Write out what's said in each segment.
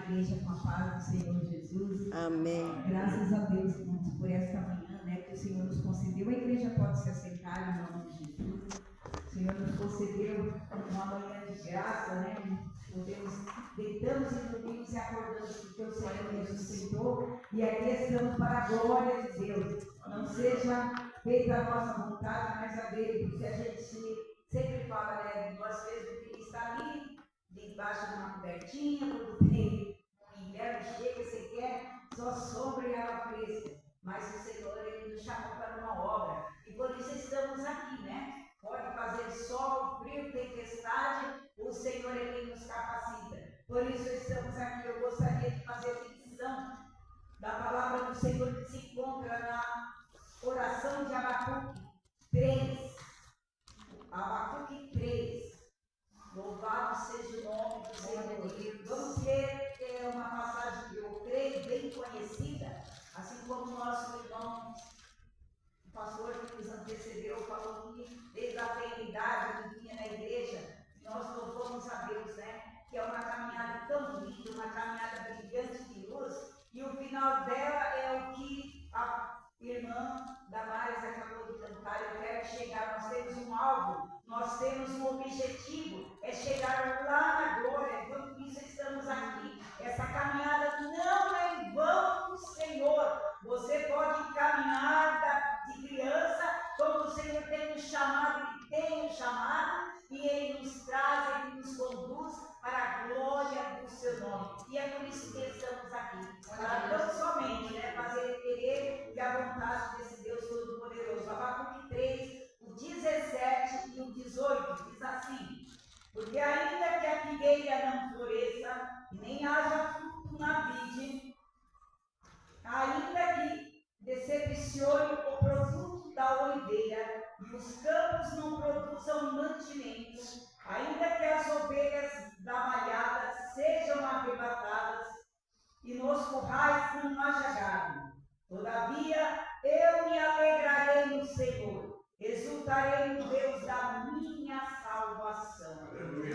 igreja com a paz do Senhor Jesus. Amém. Graças a Deus, irmãos, por esta manhã, né, que o Senhor nos concedeu. A igreja pode se assentar em nome de Jesus. O Senhor nos concedeu uma manhã de graça, né? Podemos, deitamos e dormimos e acordamos porque o Senhor nos sustentou. E aqui estamos para a glória de Deus. Não seja feita a nossa vontade, mas a dele, porque a gente sempre fala, né? Nós mesmos que está ali debaixo de uma cobertinha, quando tem um inverno chega, você quer só sombra e água fresca. Mas o Senhor, Ele nos chamou para uma obra. E por isso estamos aqui, né? Pode fazer sol, frio, tempestade, o Senhor é quem nos capacita. Por isso estamos aqui. Eu gostaria de fazer menção da palavra do Senhor que se encontra na oração de Abacuque 3. Abacuque 3. Louvado seja o nome do Senhor. Vamos ver uma passagem que eu creio bem conhecida, assim como o nosso irmão, o pastor que nos antecedeu, falou que desde a eternidade que vinha na igreja, nós louvamos a Deus, né? Que é uma caminhada tão linda, uma caminhada brilhante de luz, e o final dela é o que a irmã Damares acabou de cantar. Eu quero chegar, nós temos um alvo, nós temos um objetivo, é chegar lá na glória. Então, por isso estamos aqui. Essa caminhada não é em vão do Senhor. Você pode caminhar de criança, como o Senhor tem nos chamado, Ele tem nos chamado, e Ele nos traz, Ele nos conduz para a glória do seu nome. E é por isso que estamos aqui. Para não somente, né, fazer querer e a vontade desse Deus Todo-Poderoso. Abacuque 3, o 17 e o 18 diz assim: porque ainda que a figueira não floresça, nem haja fruto na vide, ainda que decepcione o produto da oliveira, e os campos não produzam mantimento, ainda que as ovelhas da malhada sejam arrebatadas, e nos currais não haja gado, todavia eu me alegrarei no Senhor, exultarei no Deus da minha salvação.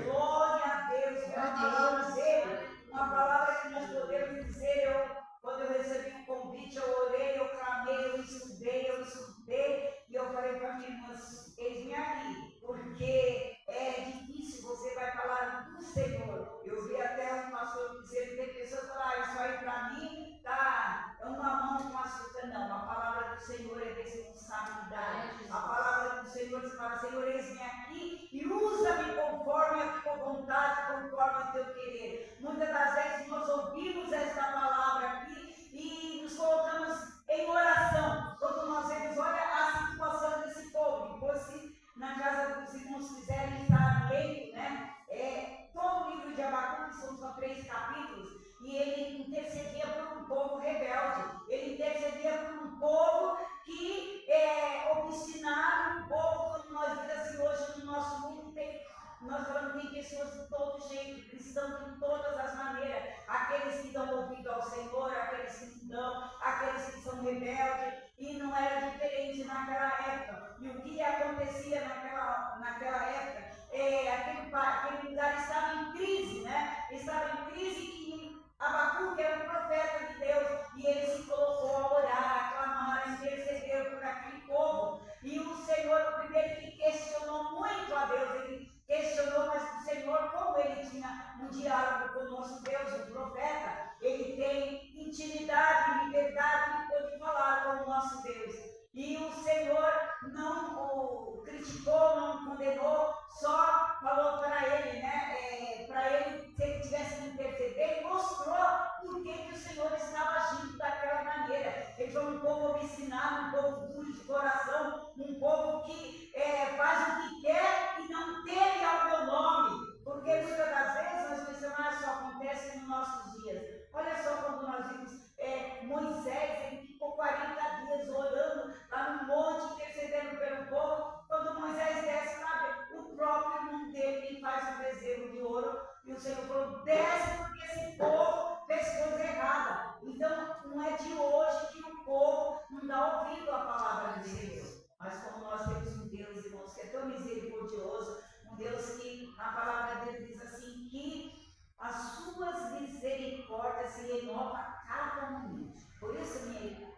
Glória a Deus, uma palavra dele, uma palavra que nós podemos dizer. Quando eu recebi o convite, eu orei, eu clamei, eu escutei, e eu falei para minha irmã, eis-me aqui, porque é difícil, você vai falar do Senhor. Eu vi até um pastor dizer, tem pessoas que falam, isso aí para mim tá uma mão com açúcar. Não, a palavra do Senhor é responsabilidade. A palavra do Senhor se fala, Senhor, eis-me aqui e usa-me conforme a tua vontade, conforme o teu querer. Muitas das vezes nós ouvimos esta palavra aqui e nos colocamos em oração. Quando nós vemos, olha a situação desse povo, depois que na casa dos irmãos quiserem estar lendo, né? Todo o livro de Abacuque são só 3 capítulos, e ele intercedia por um povo rebelde, ele intercedia por um povo que é obstinado, um povo, como nós vimos assim hoje no nosso mundo, nós falamos que tem pessoas de todo jeito, cristãos de todas as maneiras, aqueles que dão ouvido ao Senhor, aqueles que não dão, aqueles que são rebeldes, e não era diferente naquela época. E o que acontecia naquela época? Aquele lugar estava em crise, né? Estava em crise, e Abacuque era um profeta de Deus, e ele se colocou a orar, a clamar, a interceder por aquele povo. E o Senhor, o primeiro que questionou muito a Deus, ele questionou, mas o Senhor, como ele tinha um diálogo com o nosso Deus, o profeta, ele tem intimidade, liberdade, e pode falar com o nosso Deus. E o Senhor não o criticou, não o condenou, só falou para ele, né? Para ele, se ele tivesse que interceder, ele mostrou por que o Senhor estava agindo daquela maneira. Ele foi um povo obstinado, um povo duro de coração, um povo que faz o que quer e não teme ao meu nome. Porque muitas das vezes nós pensamos, isso acontece nos nossos dias. Olha só quando nós vimos Moisés, ele ficou 40 dias orando lá no monte, intercedendo pelo povo. Quando Moisés desce, sabe, o próprio irmão dele faz um bezerro de ouro, e o Senhor falou, desce porque esse povo fez coisa errada. Então, não é de hoje que o povo não dá ouvido à palavra de Deus. Mas como nós temos um Deus, irmãos, que é tão misericordioso, um Deus que a palavra dele diz assim, que as suas misericórdias misericórdia se renova a cada momento. Por isso,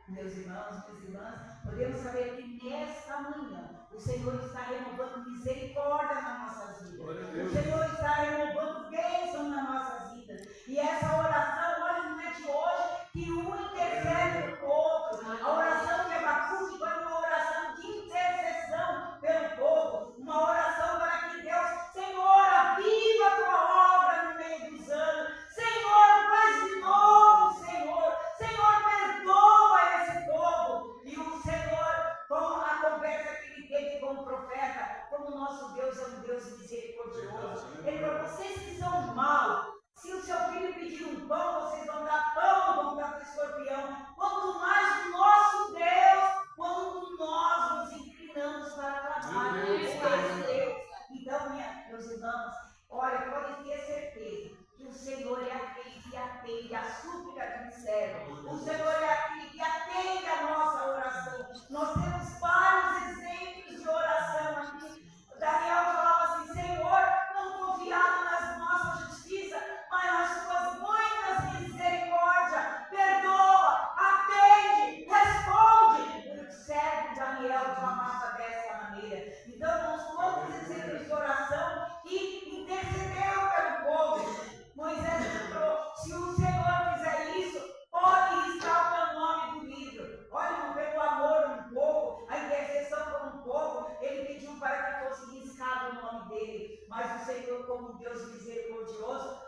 meus irmãos, minhas irmãs, podemos saber que nesta manhã o Senhor está renovando misericórdia nas nossas vidas. O Senhor está renovando bênção nas nossas vidas. E essa oração, olha, não é de hoje que um intercede pelo outro. A oração de Abacuque foi uma oração de intercessão pelo povo. Uma oração para que Deus, Senhor, aviva a tua obra no meio dos anos. Senhor, faz de novo, Senhor. Senhor, perdoa esse povo. E o Senhor, com a conversa que ele teve com o profeta, como o nosso Deus é um Deus misericordioso. Ele falou, vocês que são maus, se o seu filho pedir um pão, vocês vão dar pão, vão dar para o escorpião. Quanto mais o nosso Deus, quando nós nos inclinamos para clamar por esse Deus. Então, meus irmãos, olha, podem ter certeza que o Senhor é aquele que atende a súplica que nos serve. O Senhor é aquele que atende a nossa oração. Nós temos vários exemplos de oração aqui. Daniel falava assim, Senhor, não confiado nas nossas justiças, mas nas tuas muitas misericórdias. Perdoa, atende, responde. O servo Daniel clamava dessa maneira. Então, nós quantos exemplos de oração que intercedeu pelo povo. Moisés falou, se o Senhor fizer isso, pode riscar o meu nome do livro. Olha, pelo amor um povo, a intercessão por um povo, ele pediu para que fosse riscado o nome dele. Mas o Senhor, como Deus misericordioso,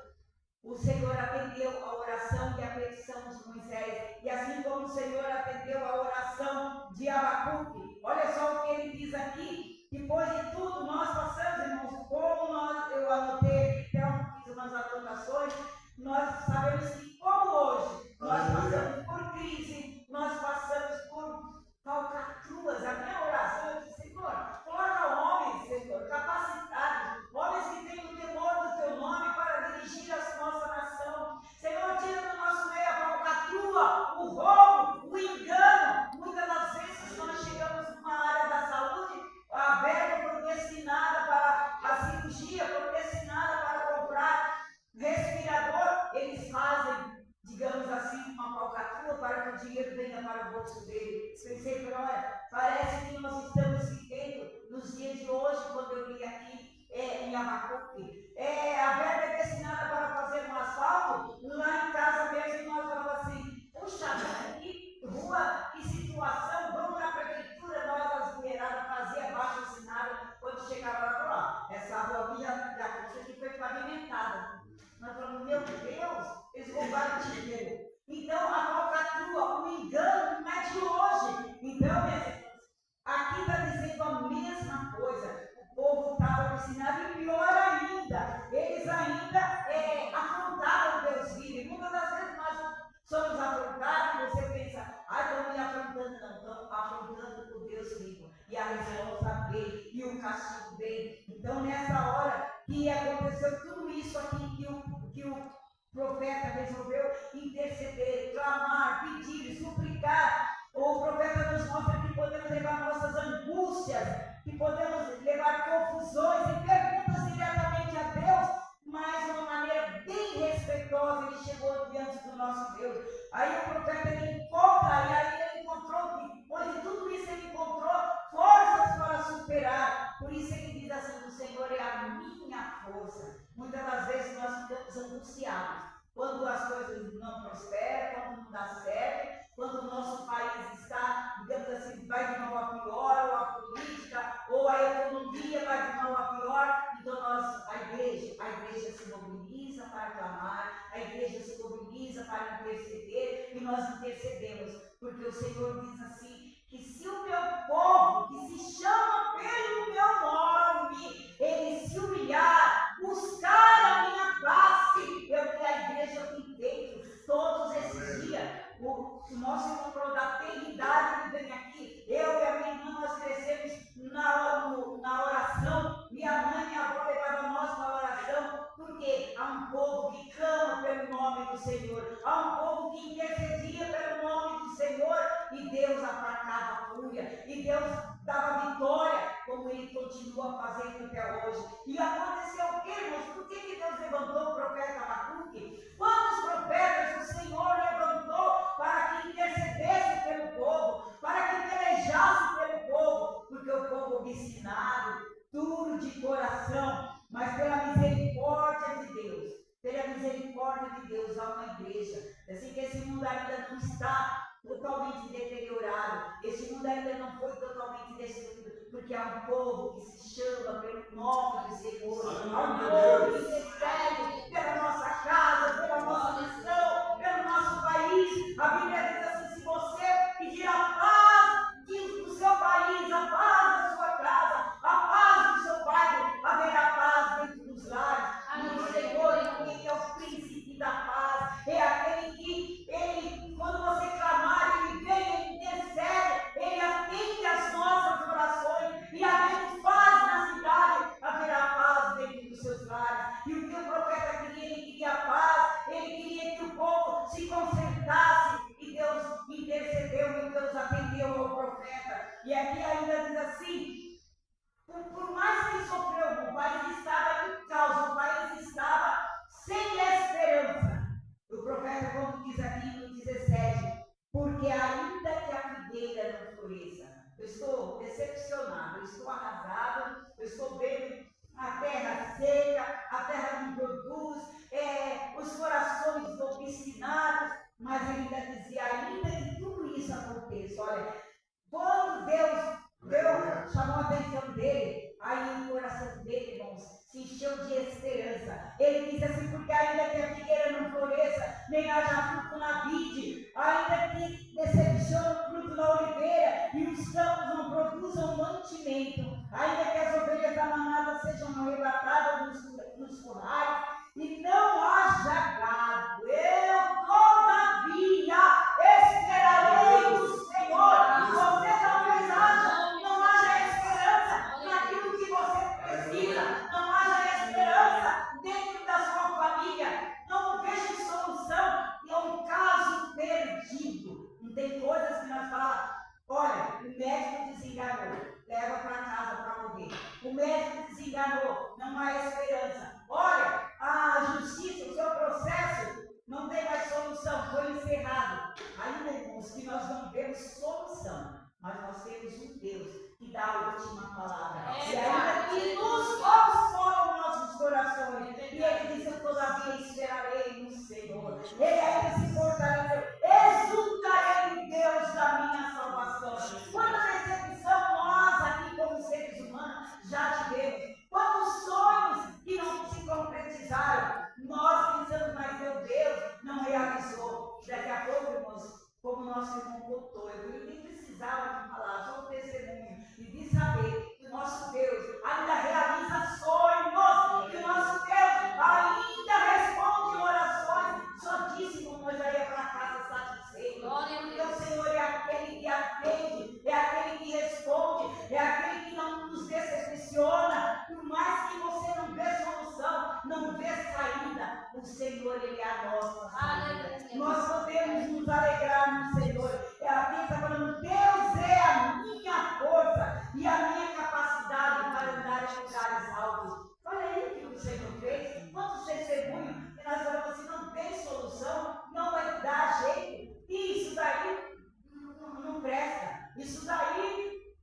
o Senhor atendeu a oração e a petição de Moisés. E assim como o Senhor atendeu a oração de Abacuque. Olha só o que ele diz aqui. Depois de tudo, nós passamos, irmãos, como eu anotei, então fiz umas anotações, nós sabemos que como hoje nós passamos por crise, nós passamos por falcatruas. A minha oração é que, Senhor, coloca homens, Senhor, capacitados, homens que têm o temor do teu nome para dirigir a nossa nação. Senhor, tira do nosso meio a falcatrua, o roubo, o engano. Muitas das vezes nós chegamos numa área da saúde, a verba foi destinada para a cirurgia, foi destinada para comprar respirador, eles fazem, digamos assim, uma falcatrua para que o dinheiro venha para o bolso dele. Pensei, olha, parece que nós estamos vivendo nos dias de hoje, quando eu li aqui em Abacuque. A verba é destinada para fazer um asfalto, lá em casa mesmo nós falamos assim, puxa, que rua, que situação, vamos na prefeitura, nós as mulheradas fazia abaixo assinada, quando chegava lá, essa rua já aqui foi pavimentada. Nós falamos, meu Deus, eles roubaram dinheiro. Então, a falcatrua, o engano não é de hoje. Então, minhas irmãs, aqui está dizendo a mesma coisa. O povo estava ensinando e pior ainda. Eles ainda afrontaram Deus vivo. E muitas das vezes nós somos afrontados e você pensa, estão me afrontando. Não, estão afrontando o Deus vivo. E a resposta vem, e o castigo vem. Então, nessa hora que aconteceu tudo isso aqui, que o profeta resolveu interceder, clamar, pedir, suplicar. O profeta nos mostra que podemos levar nossas angústias, que podemos levar confusões e perguntas diretamente a Deus, mas de uma maneira bem respeitosa. Ele chegou diante do nosso Deus. Aí o profeta ele encontra, e aí ele encontrou, depois de tudo isso ele encontrou forças para superar. Por isso ele diz assim, o Senhor é a minha força. Muitas das vezes nós ficamos angustiados quando as coisas não prosperam, quando não dá certo, quando o nosso país está, digamos assim, vai de mal a pior, ou a política, ou a economia vai de mal a pior. Então a igreja se mobiliza para clamar, a igreja se mobiliza para interceder, e nós intercedemos, porque o Senhor diz assim, que se o meu povo, que se chama pelo meu nome, ele se humilhar, buscar a minha face, é o que a igreja tem feito todos esses dias. O nosso irmão falou da tenridade que vem aqui. Eu e a minha irmã, nós crescemos na oração. Minha mãe e minha avó levavam nós na oração, porque há um povo que clama pelo nome do Senhor, há um povo que intercedia pelo nome do Senhor, e Deus aplacava a fúria, e Deus dava vitória, como Ele continua fazendo até hoje. E aconteceu o que, irmãos? Por que Deus levantou o profeta Abacuque? Quantos profetas misericórdia de Deus há uma igreja. Assim que esse mundo ainda não está totalmente deteriorado, esse mundo ainda não foi totalmente destruído, porque há um povo que se chama pelo nome do Senhor, há um povo que intercede pela nossa casa, pela nossa nação, pelo nosso país. A Bíblia diz assim: se você pedir a paz do seu país, a paz da sua casa, a paz do seu bairro, haverá paz dentro dos lares. E o Senhor, Ele é o príncipe da paz, é aquele que, Ele, quando você clamar, Ele vem, Ele intercede, Ele atende as nossas orações, e havendo paz na cidade, haverá paz dentro dos seus lares. E o que o profeta queria, ele queria paz, ele queria que o povo se consertasse, e Deus intercedeu, e Deus atendeu ao profeta. E aqui ainda diz assim: por mais que ele sofreu, o país estava em caos, o país estava sem esperança. O profeta, como diz aqui no 17, porque ainda que a figueira não floresça, eu estou decepcionado, eu estou arrasado, eu estou vendo a terra seca, a terra não produz, os corações obstinados, mas ele ainda dizia: ainda que tudo isso aconteça, olha, quando Deus chamou a atenção dele, aí o coração dele, irmãos, se encheu de esperança. Ele diz assim: porque ainda que a figueira não floresça, nem haja fruto na vide, ainda que decepcione o fruto na oliveira, e os campos não produzam mantimento, ainda que as ovelhas da manada sejam arrebatadas nos currais, e não haja gado, eu todavia esperarei no Senhor. Você talvez não haja esperança naquilo que você precisa, não haja esperança dentro da sua família, não veja solução, é um caso perdido. Não tem coisas que nós falamos: olha, o médico desenganou, leva para casa para morrer. O médico desenganou, não há esperança. Olha, a justiça, o seu processo não tem mais solução, foi encerrado. Ainda, irmãos, que nós não vemos solução, mas nós temos um Deus que dá a última palavra. E ainda que nos consola nossos corações. E Ele diz: eu todavia esperarei no Senhor. Ele ainda se fortaleceu: exultarei em Deus da minha salvação. Quanta decepção nós aqui como seres humanos já tivemos. Quantos sonhos que não se concretizaram. Nós pensamos: mas meu Deus não realizou. Daqui a pouco, irmãos, como o nosso irmão contou, eu nem precisava de falar, só um testemunho, e de saber que o nosso Deus ainda realiza sonhos, que o nosso Deus ainda responde orações. Só disse como eu já ia para casa satisfeito, porque o Senhor é aquele que atende, é aquele que responde, é aquele que não nos decepciona. Por mais que você não vê solução, não vê saída, o Senhor, Ele é a nossa saída. Nós podemos nos alegrar no Senhor. Aqui está falando: Deus é a minha força e a minha capacidade para andar em lugares altos. Olha aí o que o Senhor fez. Quantos testemunhos que nós falamos assim: não tem solução, não vai dar jeito, e isso daí não presta. Isso daí,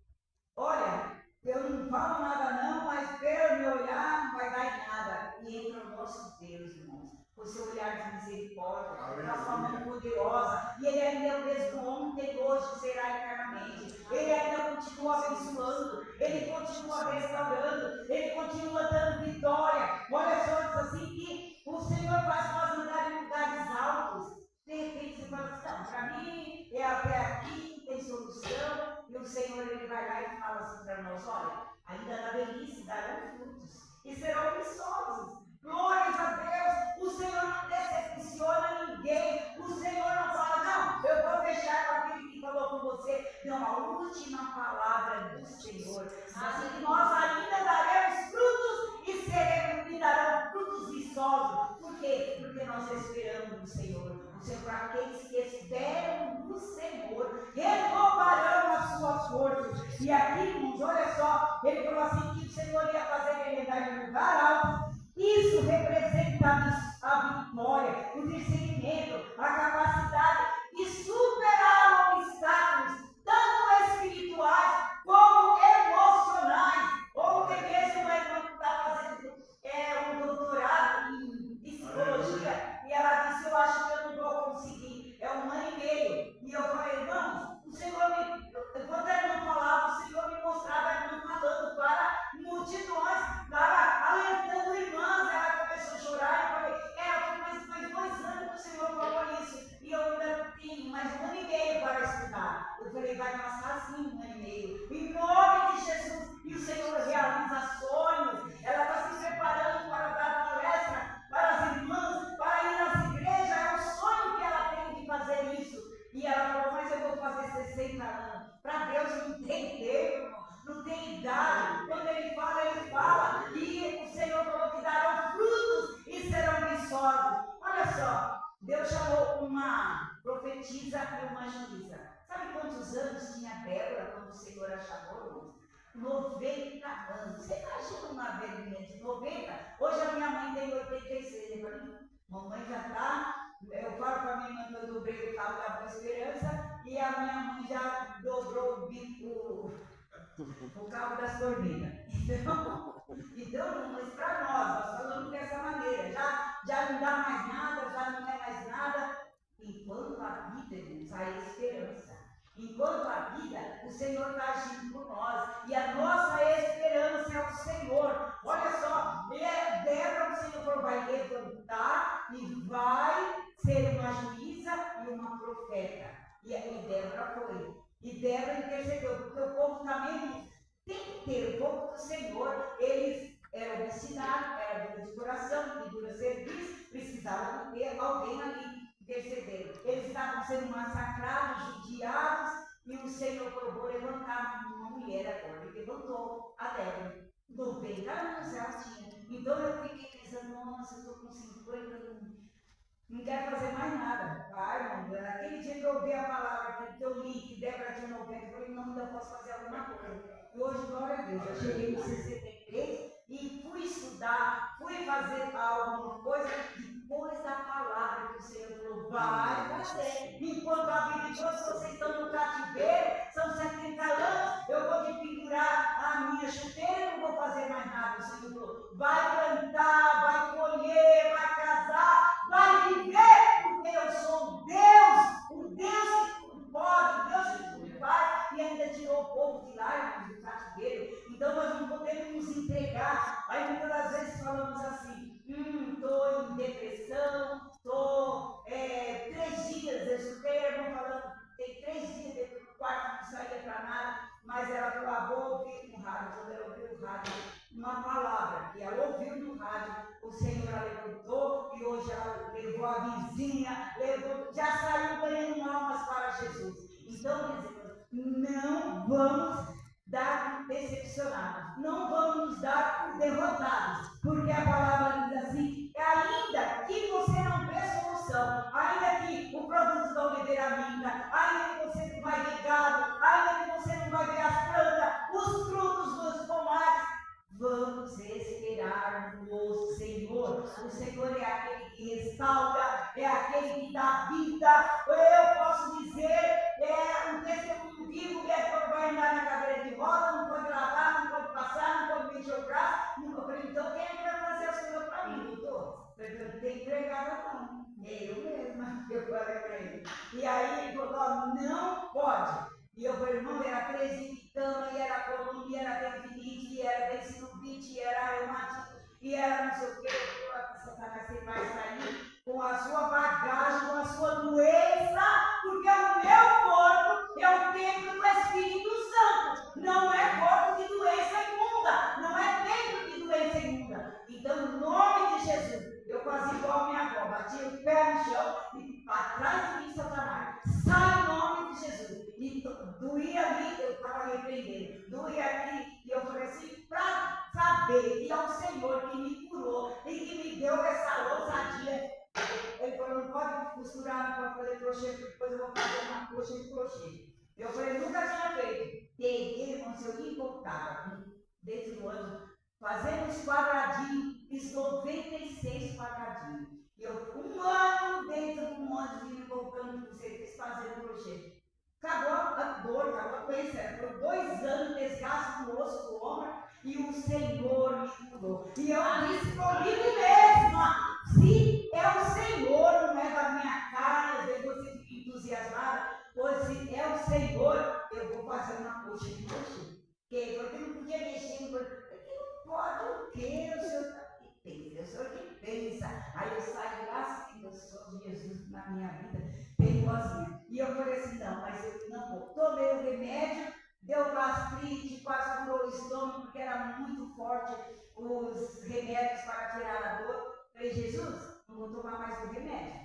olha, eu não falo nada não, mas pelo meu olhar não vai dar em nada. E entra o nosso Deus, irmãos, o seu olhar de misericórdia, a sua mão poderosa, e Ele ainda é o mesmo ontem, hoje, será eternamente. Ele ainda continua abençoando, Ele continua restaurando, Ele continua dando vitória. Olha só, diz assim que o Senhor faz nós andar em lugares altos. De repente você fala assim: não, para mim é até aqui, tem solução. E o Senhor, Ele vai lá e fala assim para nós: olha, ainda na velhice darão frutos e serão viçosos. Glórias a Deus. O Senhor não decepciona ninguém. O Senhor não fala: não, eu vou fechar com aquele que falou com você. Não, a última palavra é do Senhor. Assim que nós ainda daremos frutos e darão frutos viçosos. Por quê? Porque nós esperamos no Senhor. O Senhor, para aqueles que esperam no Senhor, renovarão as suas forças. E aqui, irmãos, olha só, ele falou assim: que o Senhor ia fazer ele andar em lugar alto. Isso representa a vitória, o discernimento, a capacidade de superar obstáculos, tanto espirituais como emocionais. Ou tem mesmo, mas não está fazendo um doutorado em psicologia, vai passar assim 1 ano e meio. Em nome de Jesus. E o Senhor realiza sonhos. Ela está se preparando para dar palestra para as irmãs, para ir às igrejas. É o sonho que ela tem de fazer isso. E ela falou, mas eu vou fazer 60 anos. Para Deus não tem tempo, não tem idade. Quando Ele fala, Ele fala. E o Senhor falou que darão frutos e serão viçosos. Olha só, Deus chamou uma profetisa e uma juíza. Sabe quantos anos tinha Débora quando o Senhor a chamou? 90 anos. Você imagina uma velhinha de 90? Hoje a minha mãe tem 86. Mamãe já está. Eu falo para a minha irmã que eu dobrei o carro da Boa Esperança e a minha mãe já dobrou o carro das formigas. Então, mas para nós falamos dessa maneira. Já não dá mais nada, já não é mais nada. Enquanto a vida, irmãos, há esperança. Enquanto a vida, o Senhor está agindo por nós. E a nossa esperança é o Senhor. Olha só, Débora, o Senhor vai levantar e vai ser uma juíza e uma profeta. E Débora foi. E Débora intercedeu, porque o povo também tem que ter, o povo do Senhor, eles eram obstinados, eram duros de coração, de duro serviço, precisavam ter alguém ali interceder. Eles estavam sendo massacrados, judiados, e o Senhor falou, vou levantar uma mulher agora. Ele levantou a Débora. 90 anos ela tinha. Então eu fiquei pensando, nossa, eu estou com 50, não quero fazer mais nada. Ai, irmão, aquele dia que eu ouvi a palavra que eu li, que Débora tinha 90, eu falei, não, ainda posso fazer alguma coisa. E hoje, glória a Deus, eu cheguei no 63 e fui estudar, fui fazer alguma coisa, depois da palavra que o Senhor falou, vai fazer. Enquanto a vida de todos vocês estão no cativeiro, são 70 anos, eu vou te pendurar a minha chuteira, não vou fazer mais nada. O Senhor falou, vai plantar, vai colher, vai casar, vai viver, porque eu sou Deus, o Deus que tudo pode, o Deus que tudo faz, e ainda tirou o povo de lá do cativeiro. Então nós não podemos nos entregar. Aí muitas das vezes falamos assim, estou em depressão, estou 3 dias, eu escutei a irmã falando, tem 3 dias dentro do quarto, não saía para nada, mas ela falou, vou ouvir no rádio. Quando ela ouviu no rádio, uma palavra que ela ouviu no rádio, o Senhor a levantou e hoje ela levou a vizinha, já saiu ganhando almas para Jesus. Então, meus irmãos, não vamos dar decepcionados, não vamos nos dar derrotados, porque a palavra diz assim, ainda que você não vê solução, ainda que o produto da oliveira minta, ainda que você não vai ver gado, ainda que você não vai ver as plantas, os frutos dos pomares, vamos esperar no Senhor. O Senhor é aquele que restaura, é aquele que dá vida. Eu posso dizer, um testemunho vivo, que vai andar na cadeira de roda, não pode lavar, não pode passar, não pode mexer o braço. Então quem é que vai fazer as coisas para mim, doutor? Eu não tenho empregada não. Eu mesma, eu falei para ele. E aí ele falou, não pode. E eu falei, irmão, era presbitano, e era coluna, e era tendinite, e era densinopite, e era reumatismo, e era não sei o que. Satanás, você vai sair com a sua bagagem, com a sua doença, porque o meu corpo é o templo do Espírito Santo. Não é corpo de doença imunda, não é templo de doença imunda. Então, em nome de Jesus, eu quase igual a minha avó, bati o pé no chão e atrás de mim, Satanás, sai em nome de Jesus. E doía ali, eu estava repreendendo, doía aqui, e eu falei assim, para saber que é o Senhor que me curou e que me deu essa ousadia. Ele falou, não pode costurar, não pode fazer crochê, porque depois eu vou fazer uma coxa de crochê. Eu falei, nunca tinha feito. Peguei, quando eu ia voltar, dentro do ano, fazendo os quadradinhos, fiz 96 quadradinhos. Eu, 1 ano dentro do ônibus, indo voltando para o serviço, fazendo crochê. Acabou a dor, acabou a doença. Foi 2 anos, desgaste no osso do ombro, e o Senhor me curou. E eu disse comigo mesma, se é o Senhor, não é da minha carne, às vezes você fica entusiasmado, pois se é o Senhor, eu vou fazer uma coxa de crochê. Porque não podia mexer, porque não pode o quê? O Senhor que pensa. Aí eu saio lá assim, eu sou Jesus na minha vida. Tenho sozinha. E eu falei assim, não, mas eu não vou. Tomei o remédio, deu gastrite, quase furou o estômago, porque era muito forte os remédios para tirar a dor. Falei, Jesus, não vou tomar mais o remédio.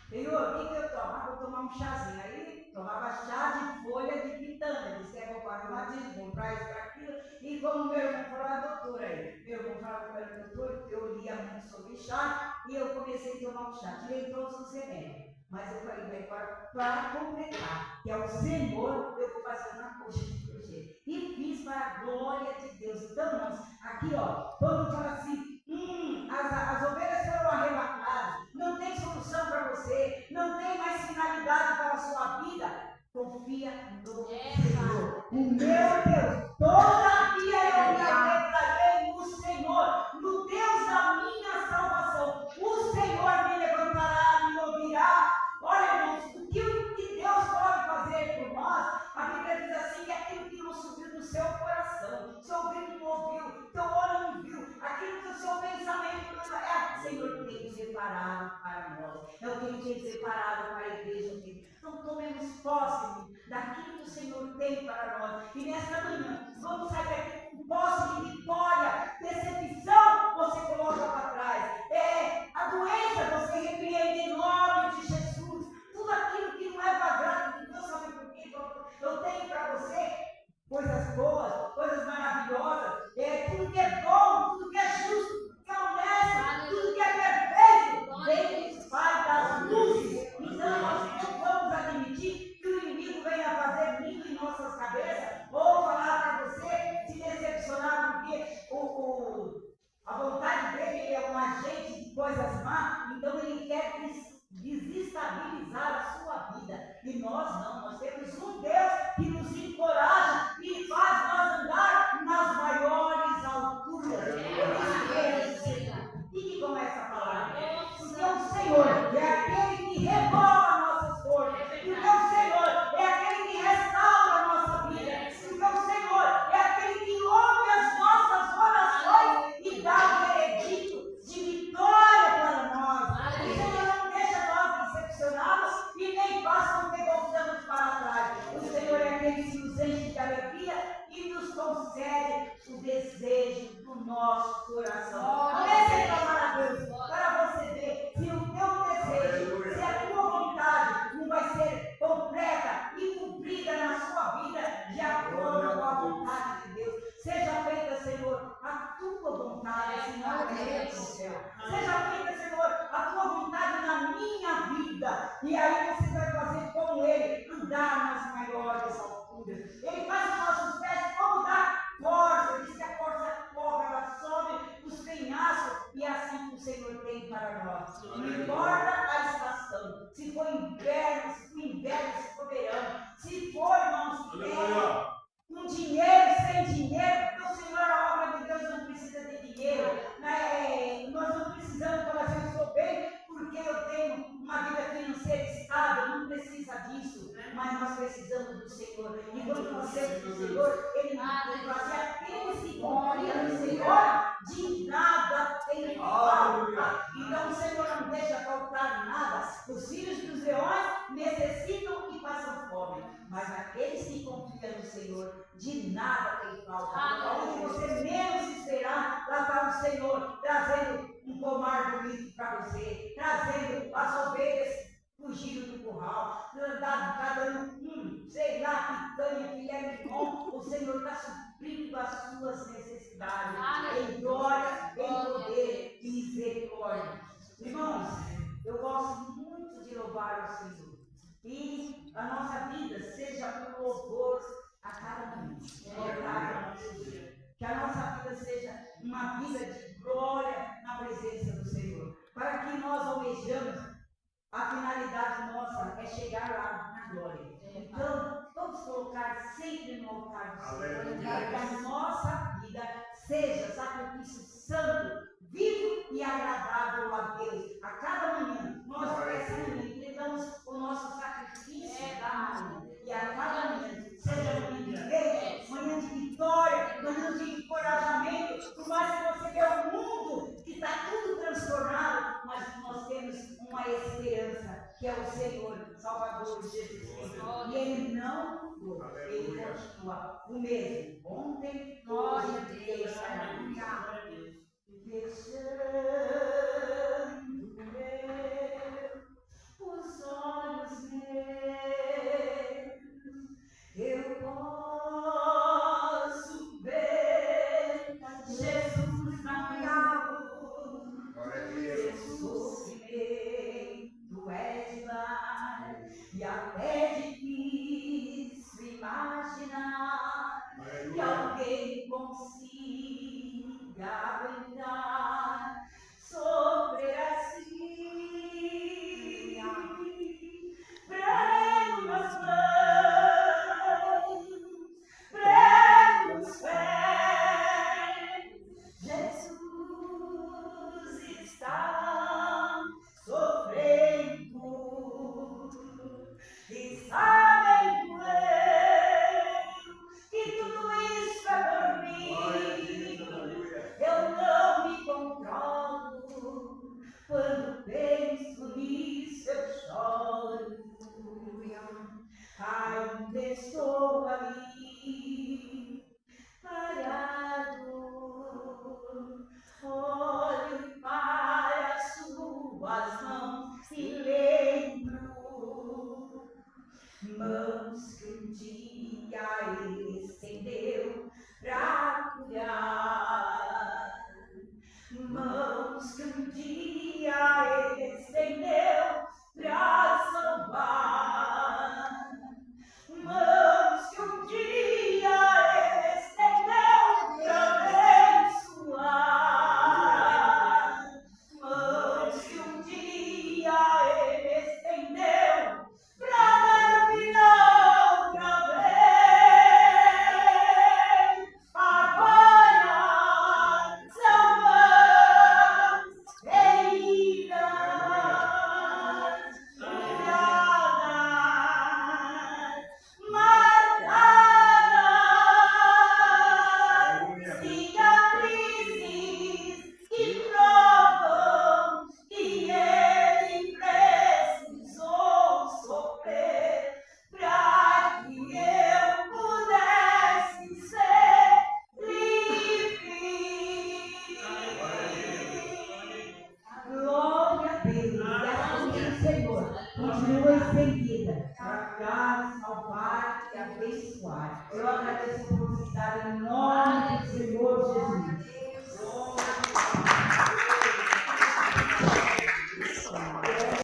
Senhor, o que eu tomo? Ah, vou tomar um chazinho. Aí tomava chá de folha de pitanga. Disse que é bom para reumatismo, comprar isso, para aquilo. E como meu irmão falou, a doutora aí. Meu irmão falava para o doutor, eu lia muito sobre chá, e eu comecei a tomar um chá. Tirei todos os remédios. Mas eu falei, bem, para completar, que é o Senhor, eu vou fazer uma coxa de crochê. E fiz para a glória de Deus. Então, irmãos, aqui, ó, vamos falar assim, as ovelhas foram arrebatadas, não tem solução para você, não tem mais finalidade para a sua vida. Confia no Senhor. O meu Deus, todavia eu me alegrarei no Senhor, no Deus da minha salvação. O Senhor me levantará, me ouvirá. Olha, irmãos, o que Deus pode fazer por nós, a Bíblia diz assim, que aquilo que não subiu no seu coração, seu ouvido não ouviu, teu olho não viu, aquilo que o seu pensamento não é, Senhor tem preparado para nós, é o que Ele tem preparado para a igreja dele. Então tomemos posse daquilo que o Senhor tem para nós. E nesta manhã, vamos sair daqui com posse de vitória, decepção, você coloca para trás. A doença você repreende em nome de Jesus. Tudo aquilo que não é agrado de Deus, sabe por quê? Eu tenho para você coisas boas, coisas maravilhosas, tudo que é bom, tudo que é justo, tudo que é honesto, tudo que é perfeito, vem do Pai das luzes. Então nós não vamos admitir que o inimigo venha fazer ninho em nossas cabeças, ou falar para você se decepcionar, porque a vontade dele é um agente de coisas más, então ele quer desestabilizar a sua vida. E nós não, nós temos um Deus que nos encoraja e faz nós andar nas maiores alturas. Fique com essa palavra. Porque o Senhor é aquele que renova nossas forças. Porque o Senhor é aquele que restaura a nossa vida. Porque o Senhor é aquele que ouve as nossas orações e dá o veredito de vitória para nós. O Senhor não deixa nós decepcionados e nem faz com que voltamos para trás. O Senhor é aquele que nos enche de alegria e nos concede o desejo do nosso coração. Comece a clamar a Deus para você ver se o teu desejo, se a tua vontade não vai ser completa e cumprida na sua vida de acordo com a vontade de Deus. Seja feita, Senhor, a tua vontade, assim na terra do céu. Seja feita, Senhor, a tua vontade na minha vida. E aí você vai fazer como Ele, andar nas maiores alturas. Ele faz os nossos pés como da corça. Diz que a corça corre, ela sobe os penhascos. E é assim que o Senhor tem para nós. Não importa a estação. Se for inverno, se for verão. Se for, irmãos, com dinheiro, sem dinheiro, porque o Senhor, a obra de Deus não precisa de dinheiro. Nós não precisamos falar assim, eu estou bem porque eu tenho uma vida financeira estável, não precisa disso. Mas nós precisamos do Senhor. E quando nós temos o Senhor, Ele nos faz aqueles que confiam no Senhor, de nada tem falta. Então o Senhor não deixa faltar nada. Os filhos dos leões necessitam e passam fome. Mas aqueles que confiam no Senhor, de nada tem falta. Onde você menos esperar, lá está o Senhor trazendo um pomar bonito para você, trazendo as ovelhas fugindo do curral, está dando, sei lá, picanha, filé mignon. O Senhor está suprindo as suas necessidades em glória, em poder e misericórdia. Irmãos, eu gosto muito de louvar o Senhor. E a nossa vida seja um louvor a cada momento. Que a nossa vida seja uma vida de glória na presença do Senhor. Para que nós almejamos, a finalidade nossa é chegar lá na glória. Então, vamos colocar sempre no altar do Senhor. Para que a nossa vida seja sacrifício santo, vivo e agradável a Deus. A cada manhã, nós essa manhã entregamos o nosso sacrifício da manhã. E a cada manhã, seja manhã de bênção, manhã de vitória, manhã de encorajamento. Por mais que você vê o mundo que está tudo transtornado, mas nós temos uma esperança, que é o Senhor. Salvador Jesus Cristo. E ele não mudou. Ele Aleluia. continua o mesmo. Ontem, Glória hoje a e Deus, eternamente. aleluia. Fechando os olhos meus, eu posso ver Jesus na minha luz. Glória a Seu Deus. sofrimento é demais e até difícil imaginar que Aleluia. alguém consiga aguentar sofrer assim. Prego nas mãos, prego nos pés, Jesus está sofrendo e sabendo eu que tudo isso é por mim. Glória a Deus. Aleluia. Eu não me controlo quando penso nisso, eu choro. Ainda estou ali parado, olho para as suas mãos e lembro mãos que um dia ele estendeu pra curar, mãos que um dia ele estendeu pra salvar, mãos que um dia ele estendeu pra abençoar, mãos que um dia ele estendeu pra dar vida outra vez. Agora são mãos feridas, curadas, marcadas, cicatrizes que provam que ele precisou sofrer para que eu pudesse ser livre. Glória a Deus. E assim o Senhor continua estendida para curar, salvar e abençoar. Eu agradeço por